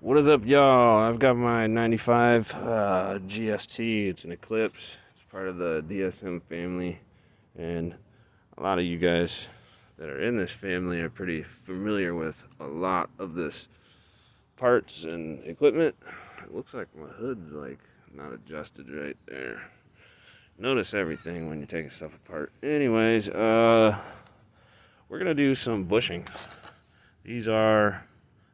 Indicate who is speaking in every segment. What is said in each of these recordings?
Speaker 1: What is up, y'all? I've got my 95 GST. It's an Eclipse. It's part of the DSM family. And a lot of you guys that are in this family are pretty familiar with a lot of this parts and equipment. It looks like my hood's like not adjusted right there. Notice everything when you're taking stuff apart. Anyways, we're gonna do some bushings. These are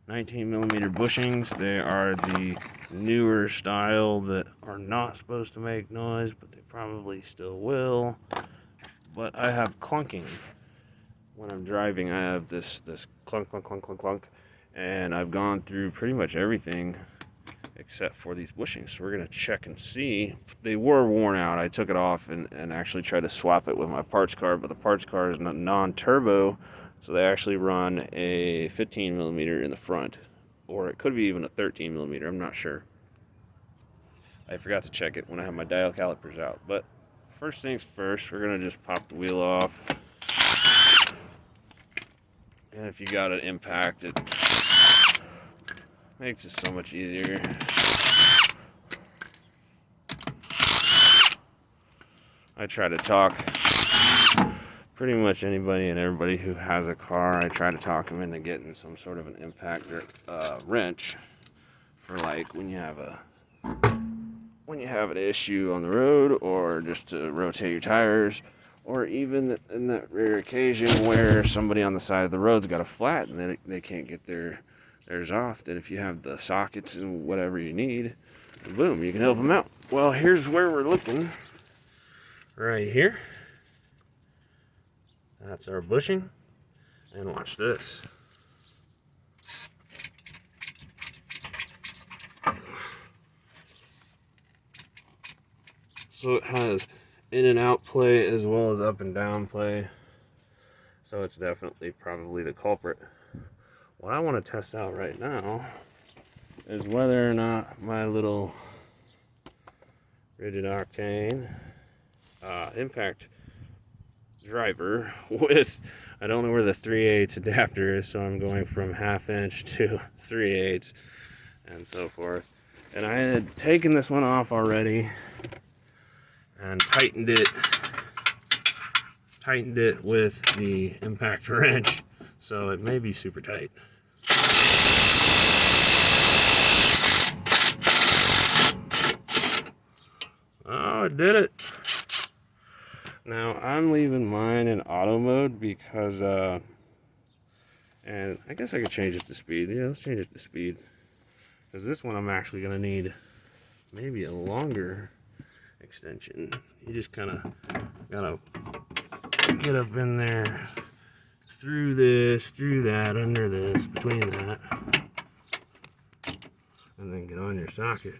Speaker 1: 19 millimeter bushings. They are the newer style that are not supposed to make noise, but they probably still will. But I have clunking when I'm driving. I have this clunk, clunk, clunk, clunk, clunk, and I've gone through pretty much everything except for these bushings. So we're gonna check and see. They were worn out. I took it off and actually tried to swap it with my parts car, but the parts car is non-turbo. So they actually run a 15 millimeter in the front, or it could be even a 13 millimeter. I'm not sure. I forgot to check it when I have my dial calipers out. But first things first, we're gonna just pop the wheel off. And if you got an impact, it makes it so much easier. I try to talk pretty much anybody and everybody who has a car. I try to talk them into getting some sort of an impact wrench for like when you have an issue on the road, or just to rotate your tires, or even in that rare occasion where somebody on the side of the road's got a flat and they can't get theirs off. Then if you have the sockets and whatever you need, boom, you can help them out. Well, here's where we're looking. Right here. That's our bushing. And watch this. So it has in and out play as well as up and down play. So it's definitely probably the culprit. What I want to test out right now is whether or not my little rigid octane impact driver with, I don't know where the 3/8 adapter is, so I'm going from 1/2 inch to 3/8 and so forth. And I had taken this one off already and tightened it with the impact wrench, so it may be super tight. Oh, it did it. Now I'm leaving mine in auto mode because and I guess I could change it to speed. Yeah, let's change it to speed, because this one I'm actually gonna need maybe a longer extension. You just kind of gotta get up in there, through this, through that, under this, between that, and then get on your socket.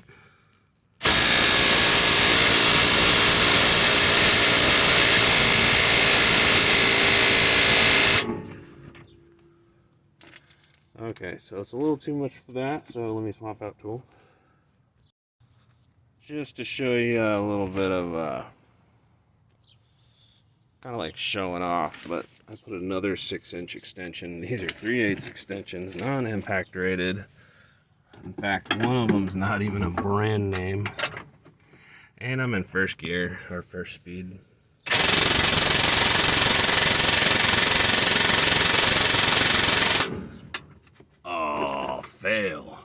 Speaker 1: Okay, so it's a little too much for that, so let me swap out tool. Just to show you a little bit of kind of like showing off, but I put another 6-inch extension. These are 3/8 extensions, non-impact rated. In fact, one of them's not even a brand name. And I'm in first gear, or first speed. Oh, fail.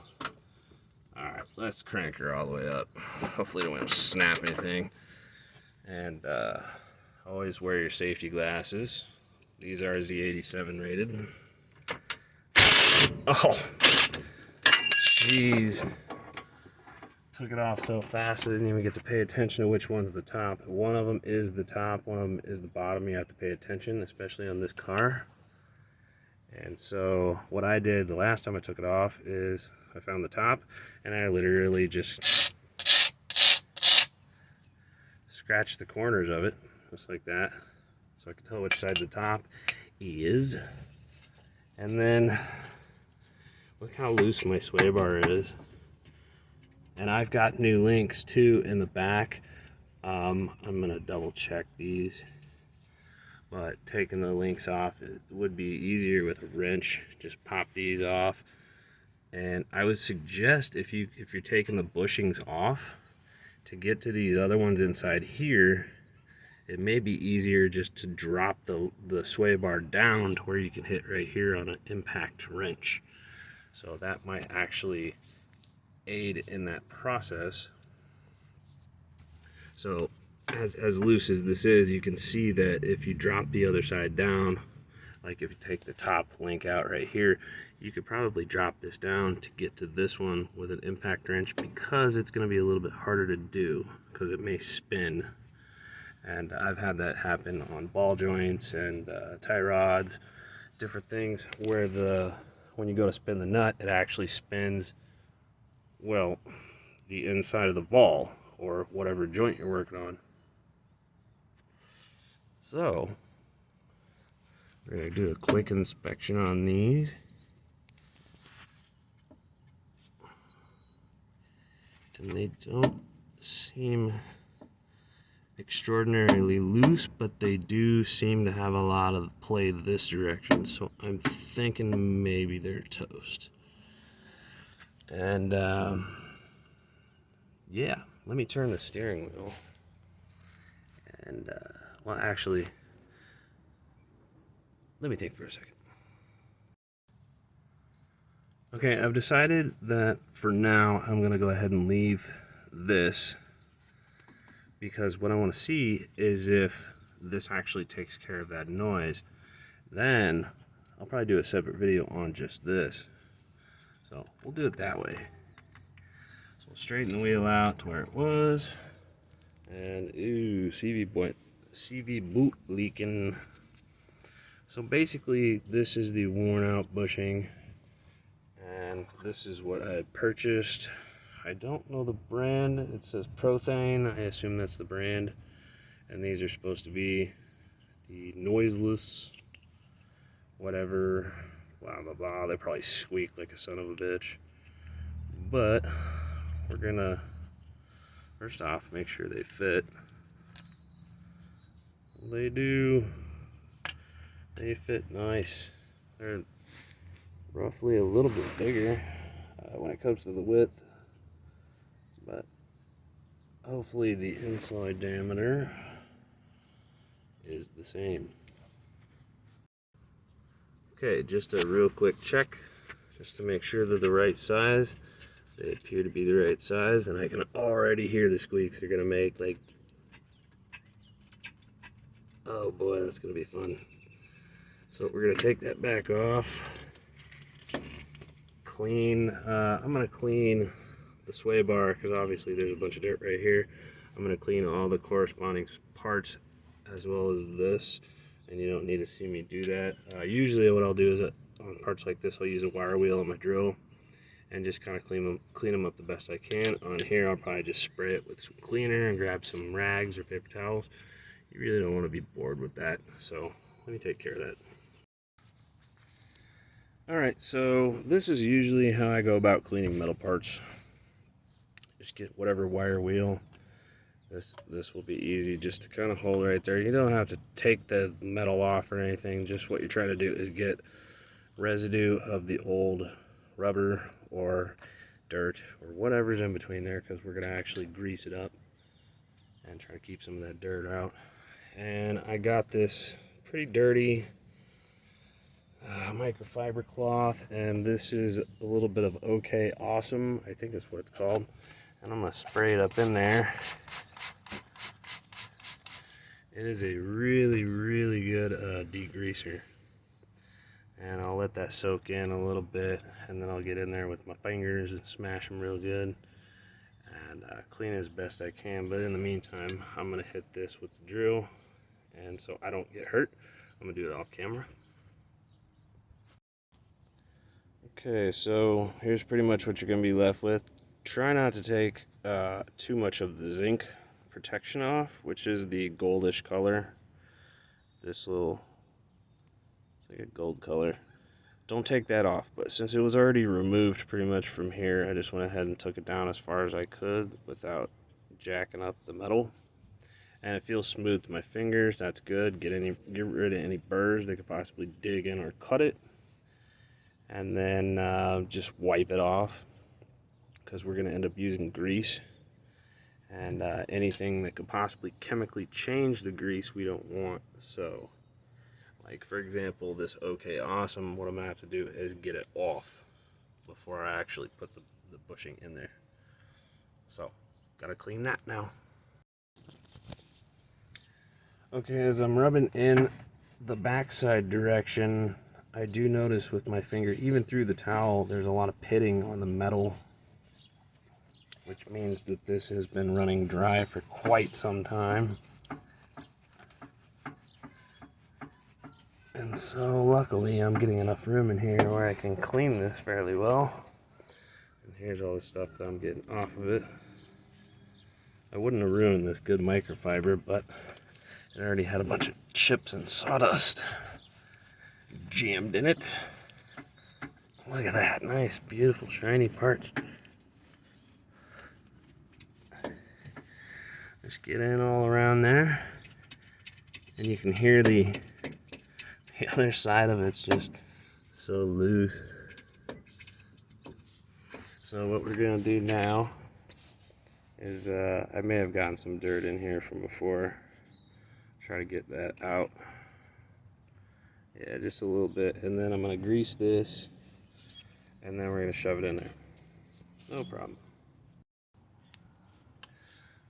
Speaker 1: Alright, let's crank her all the way up. Hopefully it won't snap anything. And always wear your safety glasses. These are Z87 rated. Oh, jeez. Took it off so fast I didn't even get to pay attention to which one's the top. One of them is the top, one of them is the bottom. You have to pay attention, especially on this car. And so what I did the last time I took it off is I found the top and I literally just scratched the corners of it, just like that, so I can tell which side the top is. And then look how loose my sway bar is. And I've got new links too in the back. I'm gonna double check these, but taking the links off, it would be easier with a wrench. Just pop these off And I would suggest if you're taking the bushings off, to get to these other ones inside here, it may be easier just to drop the sway bar down to where you can hit right here on an impact wrench. So that might actually aid in that process. So as loose as this is, you can see that if you drop the other side down, like if you take the top link out right here, you could probably drop this down to get to this one with an impact wrench, because it's going to be a little bit harder to do because it may spin. And I've had that happen on ball joints and tie rods, different things where when you go to spin the nut, it actually spins, well, the inside of the ball or whatever joint you're working on. So we're going to do a quick inspection on these. And they don't seem extraordinarily loose, but they do seem to have a lot of play this direction. So I'm thinking maybe they're toast. And yeah, let me turn the steering wheel. And well, actually, let me think for a second. Okay, I've decided that for now I'm going to go ahead and leave this, because what I want to see is if this actually takes care of that noise. Then I'll probably do a separate video on just this. So we'll do it that way. So we'll straighten the wheel out to where it was. And ooh, CV boot leaking. So basically this is the worn out bushing. And this is what I purchased. I don't know the brand. It says Prothane. I assume that's the brand. And these are supposed to be the noiseless, whatever, blah, blah, blah. They probably squeak like a son of a bitch. But we're gonna, first off, make sure they fit. They do. They fit nice. They're roughly a little bit bigger when it comes to the width, but hopefully the inside diameter is the same. Okay, just a real quick check just to make sure they're the right size. They appear to be the right size, and I can already hear the squeaks they're gonna make. Like, oh boy, that's gonna be fun. So we're gonna take that back off. Clean, I'm gonna clean the sway bar, because obviously there's a bunch of dirt right here. I'm gonna clean all the corresponding parts as well as this, and you don't need to see me do that. Usually what I'll do is on parts like this, I'll use a wire wheel on my drill and just kind of clean them up the best I can. On here, I'll probably just spray it with some cleaner and grab some rags or paper towels. You really don't want to be bored with that, so let me take care of that. Alright, so this is usually how I go about cleaning metal parts. Just get whatever wire wheel. This will be easy just to kind of hold right there. You don't have to take the metal off or anything. Just what you're trying to do is get residue of the old rubber or dirt or whatever's in between there, because we're going to actually grease it up and try to keep some of that dirt out. And I got this pretty dirty microfiber cloth, and this is a little bit of OK Awesome, I think that's what it's called, and I'm gonna spray it up in there. It is a really good degreaser, and I'll let that soak in a little bit, and then I'll get in there with my fingers and smash them real good and clean it as best I can. But in the meantime, I'm gonna hit this with the drill, and so I don't get hurt, I'm gonna do it off camera. Okay, so here's pretty much what you're going to be left with. Try not to take too much of the zinc protection off, which is the goldish color. This little, it's like a gold color. Don't take that off, but since it was already removed pretty much from here, I just went ahead and took it down as far as I could without jacking up the metal. And it feels smooth to my fingers. That's good. Get rid of any burrs that could possibly dig in or cut it. and then just wipe it off, because we're going to end up using grease, and anything that could possibly chemically change the grease we don't want. So like for example, this OK Awesome, what I'm going to have to do is get it off before I actually put the bushing in there. So gotta clean that now. Okay, as I'm rubbing in the backside direction, I do notice with my finger, even through the towel, there's a lot of pitting on the metal, which means that this has been running dry for quite some time. And so luckily I'm getting enough room in here where I can clean this fairly well. And here's all the stuff that I'm getting off of it. I wouldn't have ruined this good microfiber, but it already had a bunch of chips and sawdust jammed in it. Look at that, nice, beautiful, shiny part. Just get in all around there, and you can hear the other side of it's just so loose. So what we're gonna do now is, I may have gotten some dirt in here from before. Try to get that out. Yeah, just a little bit, and then I'm gonna grease this, and then we're gonna shove it in there. No problem.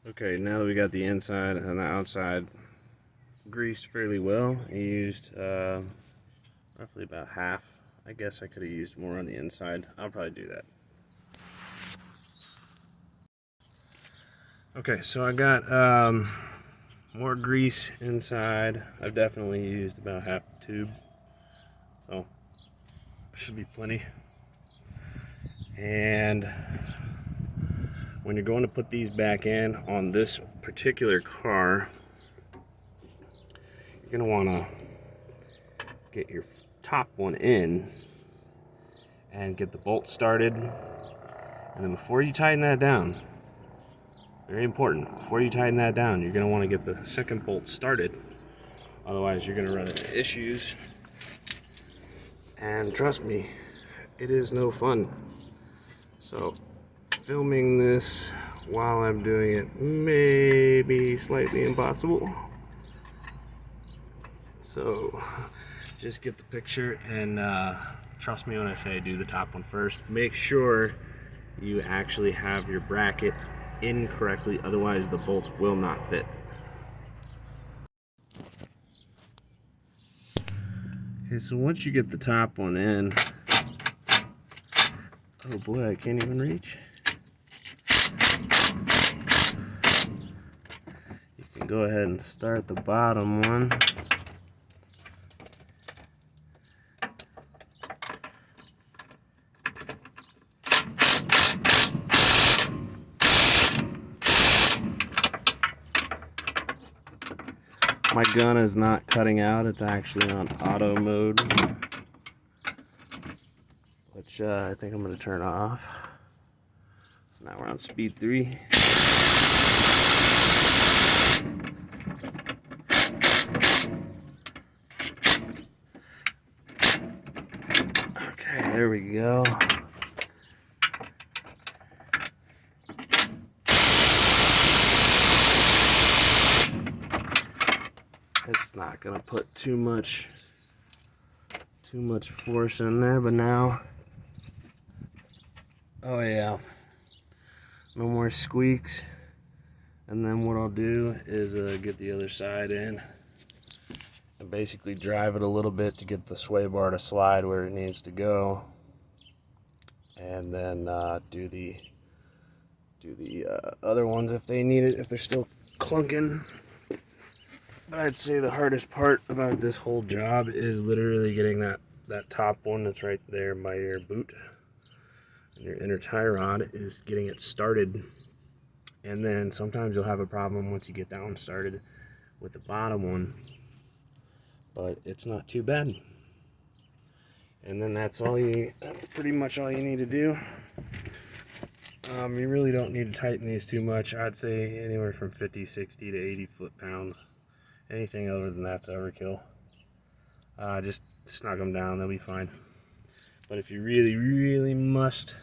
Speaker 1: Okay, now that we got the inside and the outside greased fairly well, I used roughly about half. I guess I could have used more on the inside. I'll probably do that. Okay, so I got more grease inside. I've definitely used about half the tube, so should be plenty. And when you're going to put these back in on this particular car, you're going to want to get your top one in and get the bolt started. And then before you tighten that down, very important, before you tighten that down, you're going to want to get the second bolt started. Otherwise, you're going to run into issues. And trust me, it is no fun. So, filming this while I'm doing it may be slightly impossible. So, just get the picture, and trust me when I say do the top one first. Make sure you actually have your bracket in correctly, otherwise the bolts will not fit. Okay, so once you get the top one in, oh boy, I can't even reach. You can go ahead and start the bottom one. My gun is not cutting out, it's actually on auto mode, which I think I'm going to turn off. So now we're on speed 3. Okay, there we go. It's not gonna put too much force in there, but now, oh yeah, no more squeaks. And then what I'll do is get the other side in and basically drive it a little bit to get the sway bar to slide where it needs to go, and then do the other ones if they need it, if they're still clunking. But I'd say the hardest part about this whole job is literally getting that top one that's right there by your boot and your inner tie rod, is getting it started. And then sometimes you'll have a problem once you get that one started with the bottom one, but it's not too bad. And then that's pretty much all you need to do. You really don't need to tighten these too much. I'd say anywhere from 50, 60 to 80 foot-pounds. Anything other than that's overkill. Just snug them down, they'll be fine. But if you really must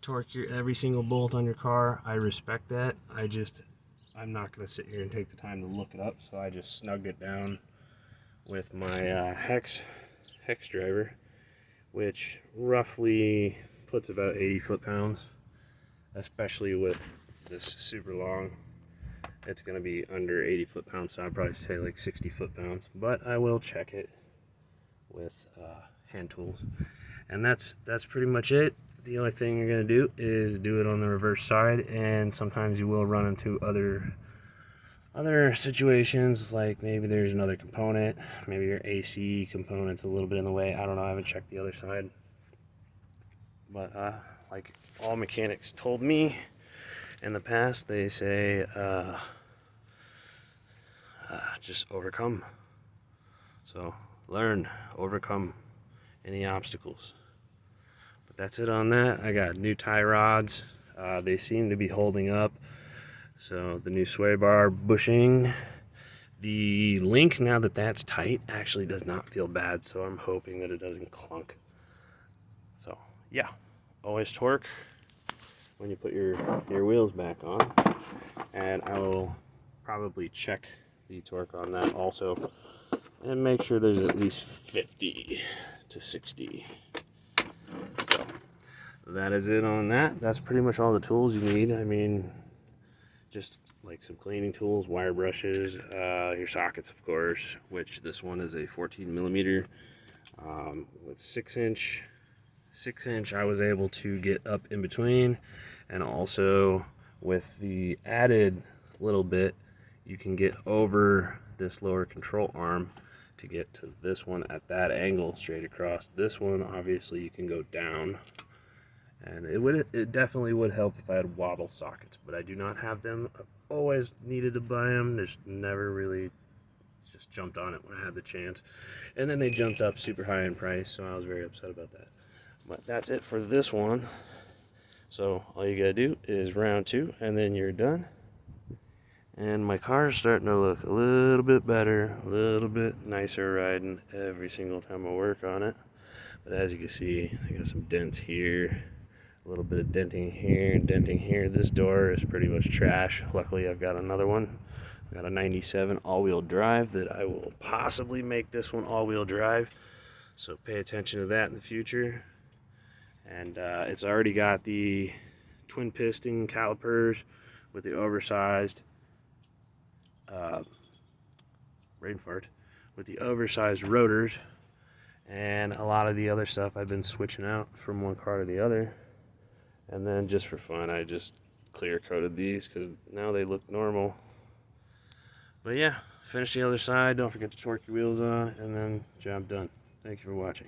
Speaker 1: torque every single bolt on your car, I respect that. I'm not going to sit here and take the time to look it up, so I just snugged it down with my hex driver, which roughly puts about 80 foot-pounds, especially with this super long. It's going to be under 80 foot-pounds, so I'd probably say like 60 foot-pounds, but I will check it with hand tools. And that's pretty much it. The only thing you're going to do is do it on the reverse side, and sometimes you will run into other situations, like maybe there's another component, maybe your AC component's a little bit in the way. I don't know, I haven't checked the other side. But like all mechanics told me in the past, they say just overcome. So learn, overcome any obstacles. But that's it on that. I got new tie rods. They seem to be holding up. So the new sway bar bushing. The link, now that that's tight, actually does not feel bad, so I'm hoping that it doesn't clunk. So yeah, always torque when you put your wheels back on. And I will probably check the torque on that also and make sure there's at least 50 to 60. So that is it on that. That's pretty much all the tools you need. I mean, just like some cleaning tools, wire brushes, your sockets, of course, which this one is a 14 millimeter with 6-inch. 6-inch I was able to get up in between, and also with the added little bit, you can get over this lower control arm to get to this one at that angle straight across. This one, obviously, you can go down, and it definitely would help if I had waddle sockets, but I do not have them. I've always needed to buy them. There's never really just jumped on it when I had the chance, and then they jumped up super high in price, so I was very upset about that. But that's it for this one. So all you gotta do is round 2, and then you're done. And my car is starting to look a little bit better, a little bit nicer riding every single time I work on it. But as you can see, I got some dents here, a little bit of denting here and denting here. This door is pretty much trash. Luckily, I've got another one. I've got a 97 all-wheel drive that I will possibly make this one all-wheel drive. So pay attention to that in the future. And it's already got the twin piston calipers with the oversized rain fart, with the oversized rotors, and a lot of the other stuff I've been switching out from one car to the other. And then just for fun, I just clear coated these because now they look normal. But yeah, finish the other side, don't forget to torque your wheels on, and then job done. Thank you for watching.